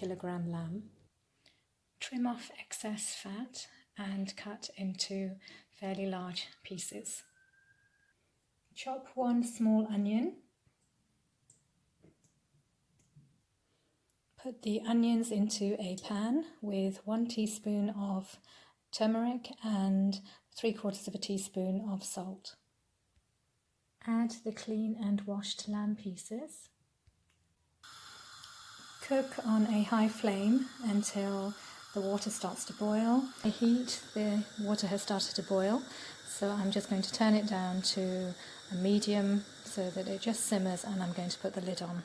kilogram lamb. Trim off excess fat and cut into fairly large pieces. Chop 1 small onion. Put the onions into a pan with 1 teaspoon of turmeric and 3/4 teaspoon of salt. Add the clean and washed lamb pieces. Cook on a high flame until the water starts to boil. The water has started to boil, so I'm just going to turn it down to a medium so that it just simmers, and I'm going to put the lid on.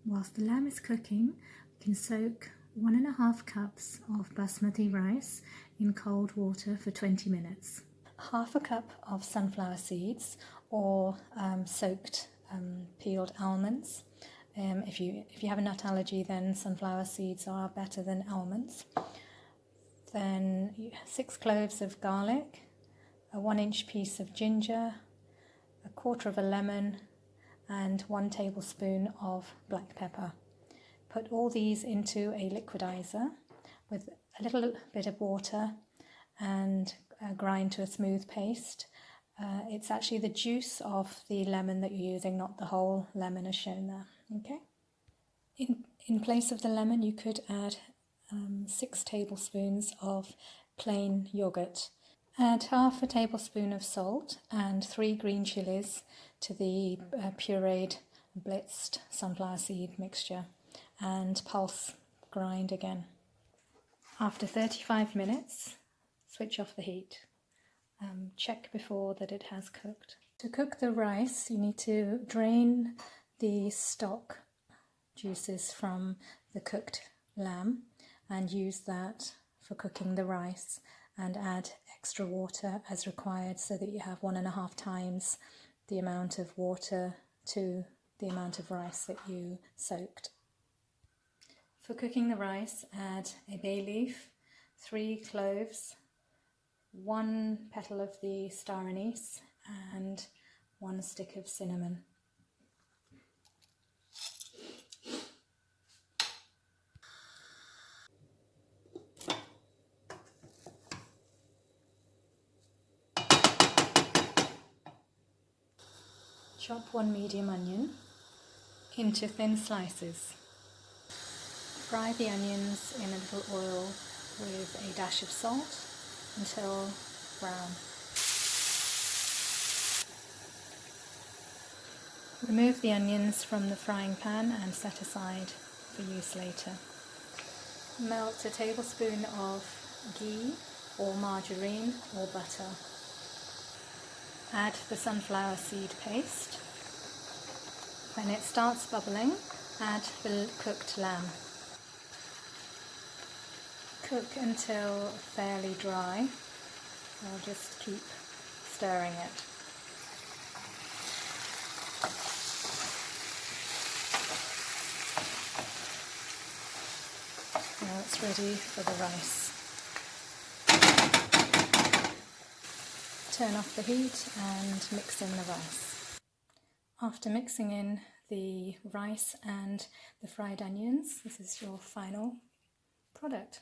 Whilst the lamb is cooking, you can soak 1.5 cups of basmati rice in cold water for 20 minutes. 1/2 cup of sunflower seeds or soaked peeled almonds. If you have a nut allergy, then sunflower seeds are better than almonds. Then 6 cloves of garlic, a 1-inch piece of ginger, 1/4 of a lemon, and 1 tablespoon of black pepper. Put all these into a liquidizer with a little bit of water and grind to a smooth paste. It's actually the juice of the lemon that you're using, not the whole lemon as shown there. Okay. In place of the lemon, you could add 6 tablespoons of plain yoghurt. Add 1/2 tablespoon of salt and 3 green chilies to the pureed, blitzed sunflower seed mixture, and pulse grind again. After 35 minutes, switch off the heat. Check before that it has cooked. To cook the rice, you need to drain the stock juices from the cooked lamb and use that for cooking the rice, and add extra water as required so that you have 1.5 times the amount of water to the amount of rice that you soaked. For cooking the rice, add a bay leaf, 3 cloves, 1 petal of the star anise, and 1 stick of cinnamon. Chop 1 medium onion into thin slices. Fry the onions in a little oil with a dash of salt until brown. Remove the onions from the frying pan and set aside for use later. Melt a tablespoon of ghee or margarine or butter. Add the sunflower seed paste. When it starts bubbling, add the cooked lamb. Cook until fairly dry. I'll just keep stirring it. Now it's ready for the rice. Turn off the heat and mix in the rice. After mixing in the rice and the fried onions, this is your final product.